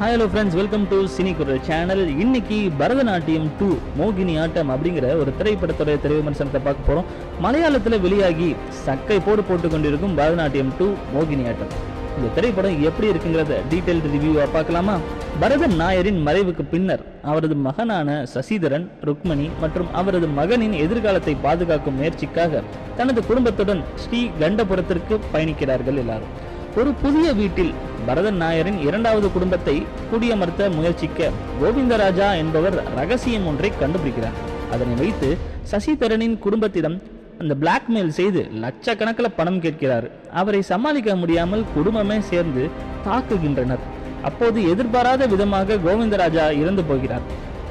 Hi hello friends, welcome to cine Kural channel. இன்னைக்கு பரதநாட்டியம் 2 மோகினி ஆட்டம் அப்படிங்கிற ஒரு திரைப்படத்துடைய திரை விமர்சனத்தை பார்க்க போகிறோம். மலையாளத்தில் வெளியாகி சக்கை போட்டு கொண்டிருக்கும் பரதநாட்டியம் 2 மோகினி ஆட்டம். இந்த திரைப்படம் எப்படி இருக்குங்கிறத டீட்டெயில் ரிவ்யூவாக பார்க்கலாமா? பரதன் நாயரின் மறைவுக்கு பின்னர் அவரது மகனான சசிதரன், ருக்மணி மற்றும் அவரது மகனின் எதிர்காலத்தை பாதுகாக்கும் முயற்சிக்காக தனது குடும்பத்துடன் ஸ்ரீ கண்டபுரத்திற்கு பயணிக்கிறார்கள் எல்லாரும். ஒரு புதிய வீட்டில் பரதன் நாயரின் இரண்டாவது குடும்பத்தை குடியமர்த்த முயற்சிக்க கோவிந்தராஜா என்பவர் ரகசியம் ஒன்றை கண்டுபிடிக்கிறார். அதனை வைத்து சசிதரனின் குடும்பத்திடம் அந்த பிளாக்மெயில் செய்து லட்சக்கணக்கில் பணம் கேட்கிறார். அவரை சமாளிக்க முடியாமல் குடும்பமே சேர்ந்து தாக்குகின்றனர். அப்போது எதிர்பாராத விதமாக கோவிந்தராஜா இறந்து போகிறார்.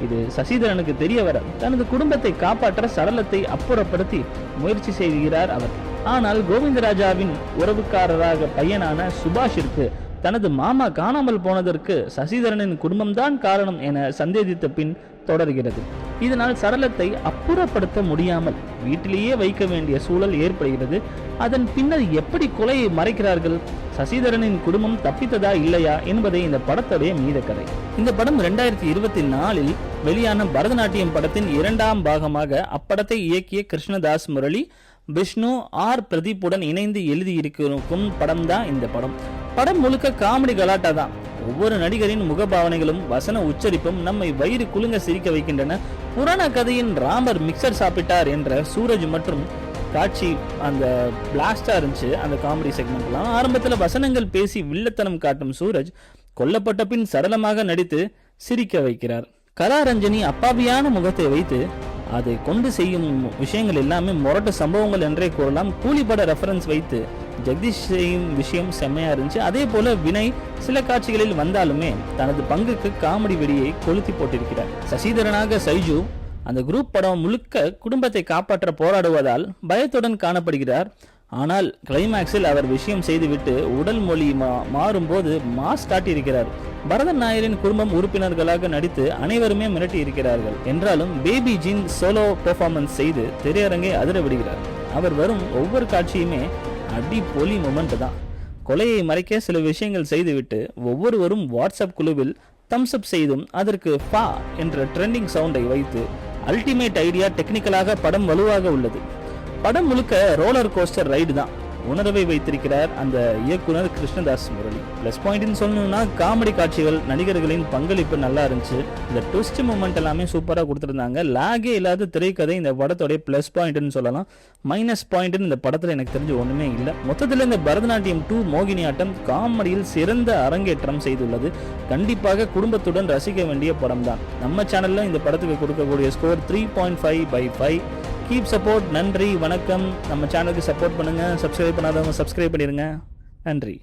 இது சசிதரனுக்கு தெரிய வர தனது குடும்பத்தை காப்பாற்ற சடலத்தை அப்புறப்படுத்தி முயற்சி செய்கிறார் அவர். ஆனால் கோவிந்தராஜாவின் உறவுக்காரராக பையனான சுபாஷிற்கு தனது மாமா காணாமல் போனதற்கு சசிதரனின் குடும்பம்தான் காரணம் என சந்தேகித்த பின் தொடர்கிறது. இதனால் சடலத்தை அப்புறப்படுத்த முடியாமல் வீட்டிலேயே வைக்க வேண்டிய சூழல் ஏற்படுகிறது. அதன் பின்னர் எப்படி கொலையை மறைக்கிறார்கள்? சசிதரனின் குடும்பம் தப்பித்ததா இல்லையா என்பதை இந்த படத்துடைய மீத கதை. இந்த படம் 2024 வெளியான பரதநாட்டியம் படத்தின் இரண்டாம் பாகமாக. அப்படத்தை இயக்கிய கிருஷ்ணதாஸ் முரளி, விஷ்ணு ஆர் பிரதீப்புடன் இணைந்து எழுதியிருக்கும் படம் தான் இந்த படம். படம் முழுக்க காமெடி கலாட்டா தான். ஒவ்வொரு நடிகரின் முகபாவனைகளும் வசன உச்சரிப்பும் நம்மை வயிறு குலுங்க சிரிக்க வைக்கின்றன. புராண கதையின் ராமர் மிக்சர் சாப்பிட்டார் என்ற சூரஜ் மற்றும் காட்சி அந்த பிளாஸ்டா இருந்துச்சு. அந்த காமெடி செக்மெண்ட்லாம் ஆரம்பத்தில் வசனங்கள் பேசி வில்லத்தனம் காட்டும் சூரஜ் கொல்லப்பட்ட பின் சரளமாக நடித்து சிரிக்க வைக்கிறார். கலாரஞ்சனி அப்பாவியான முகத்தை வைத்து அதை கொண்டு செய்யும் விஷயங்கள் எல்லாமே முரட்டு சம்பவங்கள் என்றே கூறலாம். கூலிப்பட ரெஃபரன்ஸ் வைத்து ஜெகதீஷ் செய்யும் விஷயம் செம்மையா இருந்துச்சு. அதே போல வினய் சில காட்சிகளில் வந்தாலுமே தனது பங்குக்கு காமெடி வெடியை கொளுத்தி போட்டிருக்கிறார். சசிதரனாக சைஜு அந்த குரூப் படம் முழுக்க குடும்பத்தை காப்பாற்ற போராடுவதால் பயத்துடன் காணப்படுகிறார். ஆனால் கிளைமேக்ஸில் அவர் விஷயம் செய்துவிட்டு உடல் மொழி மாறும்போது மாஸ் காட்டியிருக்கிறார். பரதன் நாயரின் குடும்பம் உறுப்பினர்களாக நடித்து அனைவருமே மிரட்டி இருக்கிறார்கள். என்றாலும் பேபி ஜீன் சோலோ பெர்ஃபார்மன்ஸ் செய்து திரையரங்கை அதிர விடுகிறார். அவர் வரும் ஒவ்வொரு காட்சியுமே அடி பொலி மொமெண்ட் தான். கொலையை மறைக்க சில விஷயங்கள் செய்துவிட்டு ஒவ்வொருவரும் வாட்ஸ்அப் குழுவில் தம்ஸ் அப் செய்தும் அதற்கு ஃபா என்ற ட்ரெண்டிங் சவுண்டை வைத்து அல்டிமேட் ஐடியா. டெக்னிக்கலாக படம் வலுவாக உள்ளது. படம் முழுக்க ரோலர் கோஸ்டர் ரைடு தான். உணர்வை வைத்திருக்கிறார் அந்த இயக்குனர் கிருஷ்ணதாஸ் முரளி. பிளஸ் பாயிண்ட்னு சொல்லணும்னா காமெடி காட்சிகள், நடிகர்களின் பங்களிப்பு நல்லா இருந்துச்சு. இந்த ட்விஸ்ட் மூமெண்ட் எல்லாமே சூப்பராக கொடுத்துருந்தாங்க. லாகே இல்லாத திரைக்கதை இந்த படத்தோடைய பிளஸ் பாயிண்ட்னு சொல்லலாம். மைனஸ் பாயிண்ட்னு இந்த படத்தில் எனக்கு தெரிஞ்சு ஒன்றுமே இல்லை. மொத்தத்தில் இந்த பரதநாட்டியம் 2 மோகினி ஆட்டம் காமெடியில் சிறந்த அரங்கேற்றம் செய்துள்ளது. கண்டிப்பாக குடும்பத்துடன் ரசிக்க வேண்டிய படம் தான். நம்ம சேனலில் இந்த படத்துக்கு கொடுக்கக்கூடிய ஸ்கோர் 3.5/5. Keep support. நன்றி, வணக்கம். நம்ம சேனலுக்கு சப்போர்ட் பண்ணுங்க. சப்ஸ்கிரைப் பண்ணாதவங்க சப்ஸ்கிரைப் பண்ணிடுங்க. நன்றி.